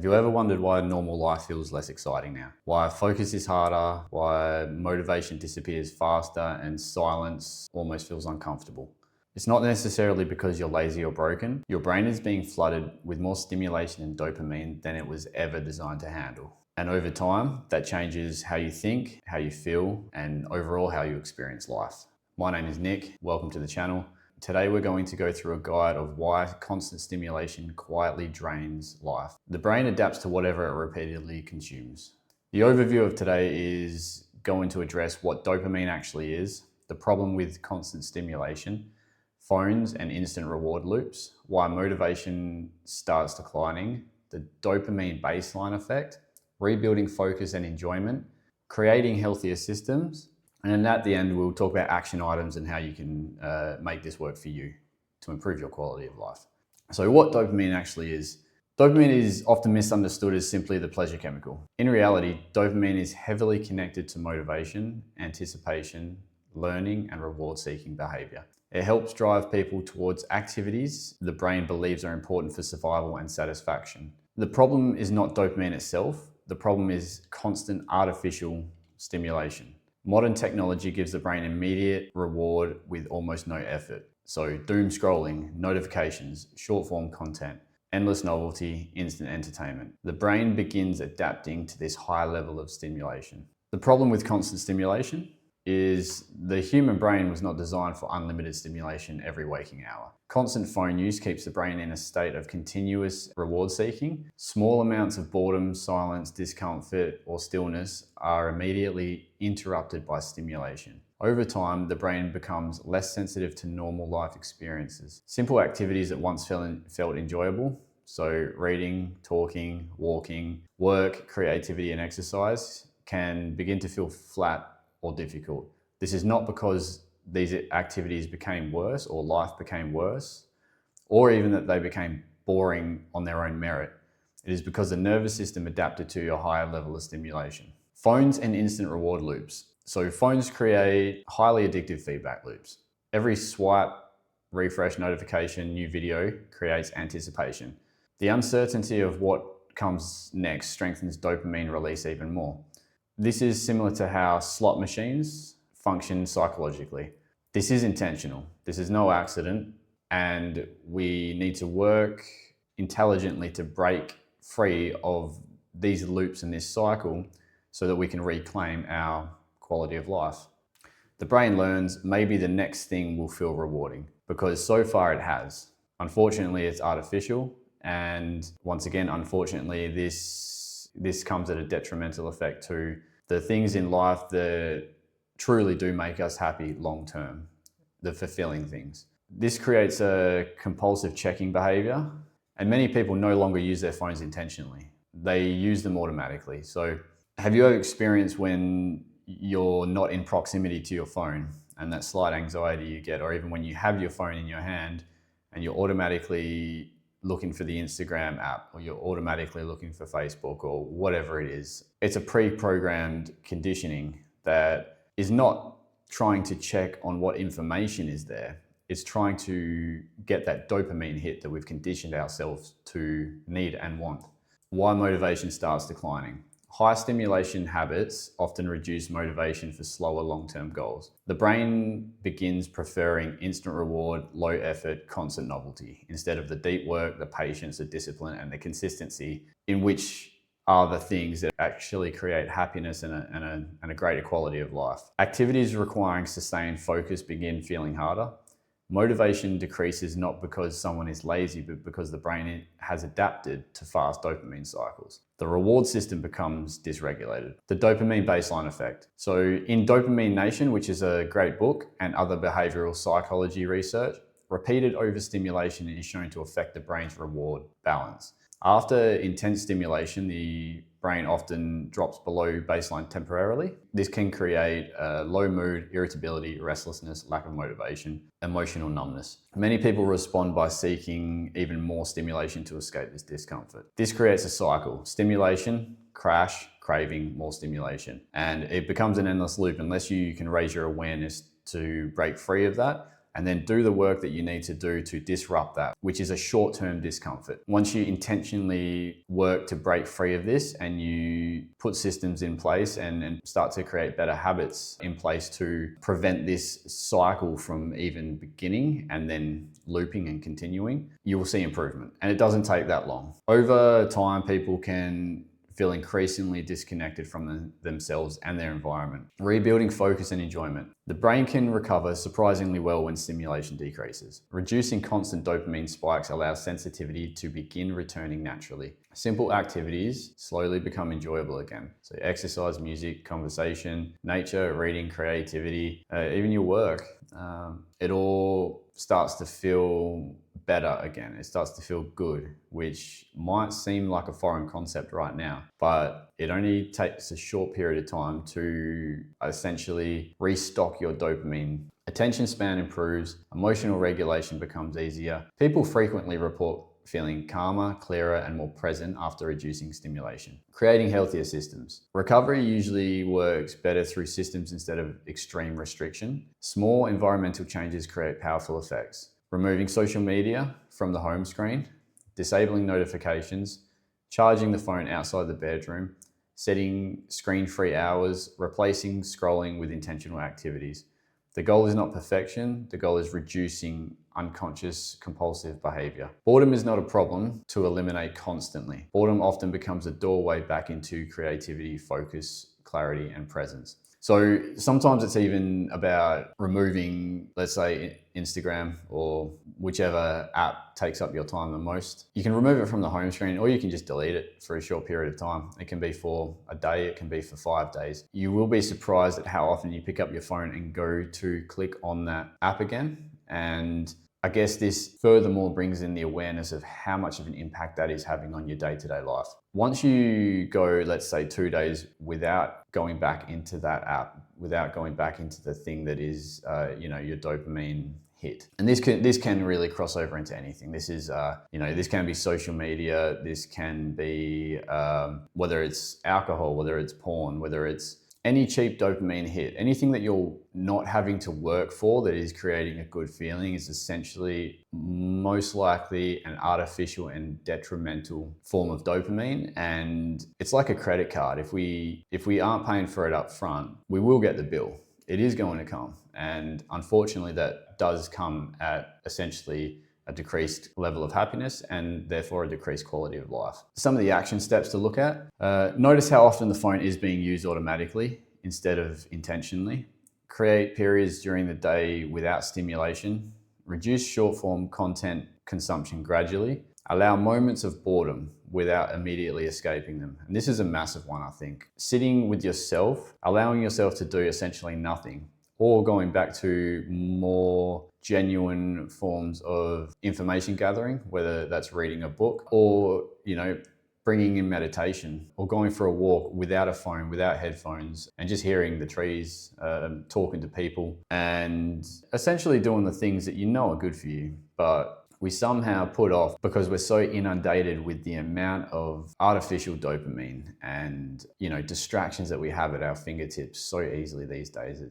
Have you ever wondered why normal life feels less exciting now? Why focus is harder, why motivation disappears faster, and silence almost feels uncomfortable? It's not necessarily because you're lazy or broken. Your brain is being flooded with more stimulation and dopamine than it was ever designed to handle. And over time, that changes how you think, how you feel, and overall how you experience life. My name is Nick. Welcome to the channel. Today we're going to go through a guide of why constant stimulation quietly drains life. The brain adapts to whatever it repeatedly consumes. The overview of today is going to address what dopamine actually is, the problem with constant stimulation, phones and instant reward loops, why motivation starts declining, the dopamine baseline effect, rebuilding focus and enjoyment, creating healthier systems, and at the end, we'll talk about action items and how you can make this work for you to improve your quality of life. So what dopamine actually is. Dopamine is often misunderstood as simply the pleasure chemical. In reality, dopamine is heavily connected to motivation, anticipation, learning, and reward-seeking behavior. It helps drive people towards activities the brain believes are important for survival and satisfaction. The problem is not dopamine itself. The problem is constant artificial stimulation. Modern technology gives the brain immediate reward with almost no effort. So doom scrolling, notifications, short form content, endless novelty, instant entertainment. The brain begins adapting to this high level of stimulation. The problem with constant stimulation is the human brain was not designed for unlimited stimulation every waking hour. Constant phone use keeps the brain in a state of continuous reward seeking. Small amounts of boredom, silence, discomfort, or stillness are immediately interrupted by stimulation. Over time, the brain becomes less sensitive to normal life experiences. Simple activities that once felt enjoyable, so reading, talking, walking, work, creativity, and exercise, can begin to feel flat or difficult. This is not because these activities became worse or life became worse, or even that they became boring on their own merit. It is because the nervous system adapted to a higher level of stimulation. Phones and instant reward loops. So phones create highly addictive feedback loops. Every swipe, refresh, notification, new video creates anticipation. The uncertainty of what comes next strengthens dopamine release even more. This is similar to how slot machines function psychologically. This is intentional. This is no accident, and we need to work intelligently to break free of these loops in this cycle so that we can reclaim our quality of life. The brain learns maybe the next thing will feel rewarding because so far it has. Unfortunately, it's artificial, and once again, unfortunately, this comes at a detrimental effect to the things in life that truly do make us happy long term, the fulfilling things. This creates a compulsive checking behavior, and many people no longer use their phones intentionally. They use them automatically. So have you ever experienced when you're not in proximity to your phone and that slight anxiety you get, or even when you have your phone in your hand and you're automatically looking for the Instagram app, or you're automatically looking for Facebook, or whatever it is? It's a pre-programmed conditioning that is not trying to check on what information is there. It's trying to get that dopamine hit that we've conditioned ourselves to need and want. Why motivation starts declining. High stimulation habits often reduce motivation for slower long-term goals. The brain begins preferring instant reward, low effort, constant novelty, instead of the deep work, the patience, the discipline, and the consistency, in which are the things that actually create happiness and a greater quality of life. Activities requiring sustained focus begin feeling harder. Motivation decreases not because someone is lazy, but because the brain has adapted to fast dopamine cycles. The reward system becomes dysregulated. The dopamine baseline effect. So in Dopamine Nation, which is a great book, and other behavioral psychology research, repeated overstimulation is shown to affect the brain's reward balance. After intense stimulation, the brain often drops below baseline temporarily. This can create low mood, irritability, restlessness, lack of motivation, emotional numbness. Many people respond by seeking even more stimulation to escape this discomfort. This creates a cycle: stimulation, crash, craving, more stimulation. And it becomes an endless loop unless you can raise your awareness to break free of that. and then do the work that you need to do to disrupt that, which is a short-term discomfort. Once you intentionally work to break free of this and you put systems in place and start to create better habits in place to prevent this cycle from even beginning and then looping and continuing, you will see improvement. And it doesn't take that long. Over time, people can feel increasingly disconnected from themselves and their environment. Rebuilding focus and enjoyment. The brain can recover surprisingly well when stimulation decreases. Reducing constant dopamine spikes allows sensitivity to begin returning naturally. Simple activities slowly become enjoyable again. So exercise, music, conversation, nature, reading, creativity, even your work. It all starts to feel better again. It starts to feel good, which might seem like a foreign concept right now, but it only takes a short period of time to essentially restock your dopamine. Attention span improves, emotional regulation becomes easier. People frequently report feeling calmer, clearer, and more present after reducing stimulation. Creating healthier systems. Recovery usually works better through systems instead of extreme restriction. Small environmental changes create powerful effects. Removing social media from the home screen, disabling notifications, charging the phone outside the bedroom, setting screen-free hours, replacing scrolling with intentional activities. The goal is not perfection, the goal is reducing unconscious compulsive behavior. Boredom is not a problem to eliminate constantly. Boredom often becomes a doorway back into creativity, focus, clarity, and presence. So sometimes it's even about removing, let's say, Instagram or whichever app takes up your time the most. You can remove it from the home screen, or you can just delete it for a short period of time. It can be for a day, it can be for 5 days. You will be surprised at how often you pick up your phone and go to click on that app again. And I guess this furthermore brings in the awareness of how much of an impact that is having on your day-to-day life. Once you go, let's say 2 days without going back into that app, without going back into the thing that is, your dopamine hit. And this can really cross over into anything. This is, this can be social media, this can be, whether it's alcohol, whether it's porn, whether it's any cheap dopamine hit, anything that you're not having to work for that is creating a good feeling is essentially most likely an artificial and detrimental form of dopamine. And it's like a credit card. If we aren't paying for it up front, we will get the bill. It is going to come. And unfortunately, that does come at essentially a decreased level of happiness and therefore a decreased quality of life. Some of the action steps to look at. Notice how often the phone is being used automatically instead of intentionally. Create periods during the day without stimulation. Reduce short form content consumption gradually. Allow moments of boredom without immediately escaping them. And this is a massive one, I think. Sitting with yourself, allowing yourself to do essentially nothing, or going back to more genuine forms of information gathering, whether that's reading a book or, bringing in meditation or going for a walk without a phone, without headphones, and just hearing the trees, talking to people, and essentially doing the things that you know are good for you, but we somehow put off because we're so inundated with the amount of artificial dopamine and, distractions that we have at our fingertips so easily these days.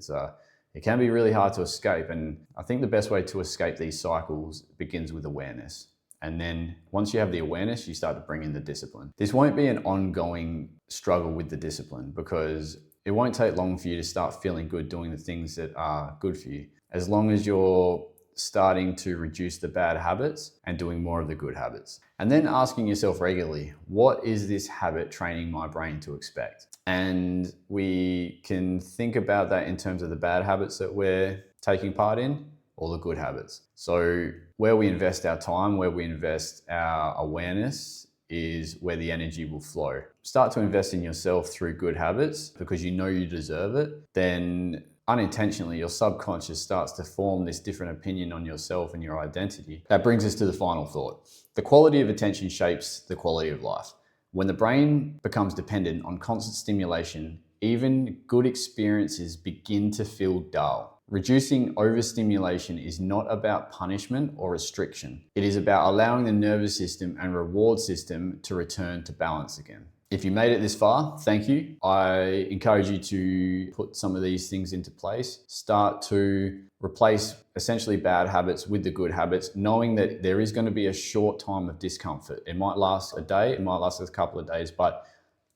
It can be really hard to escape. And I think the best way to escape these cycles begins with awareness. And then once you have the awareness, you start to bring in the discipline. This won't be an ongoing struggle with the discipline because it won't take long for you to start feeling good doing the things that are good for you. As long as you're starting to reduce the bad habits and doing more of the good habits. And then asking yourself regularly, what is this habit training my brain to expect? And we can think about that in terms of the bad habits that we're taking part in or the good habits. So where we invest our time, where we invest our awareness is where the energy will flow. Start to invest in yourself through good habits because you know you deserve it. Then unintentionally, your subconscious starts to form this different opinion on yourself and your identity. That brings us to the final thought. The quality of attention shapes the quality of life. When the brain becomes dependent on constant stimulation, even good experiences begin to feel dull. Reducing overstimulation is not about punishment or restriction. It is about allowing the nervous system and reward system to return to balance again. If you made it this far, thank you. I encourage you to put some of these things into place. Start to replace essentially bad habits with the good habits, knowing that there is going to be a short time of discomfort. It might last a day, it might last a couple of days, but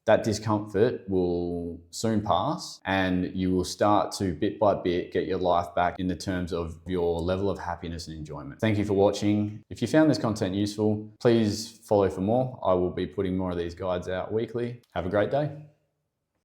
that discomfort will soon pass and you will start to bit by bit get your life back in the terms of your level of happiness and enjoyment. Thank you for watching. If you found this content useful, please follow for more. I will be putting more of these guides out weekly. Have a great day.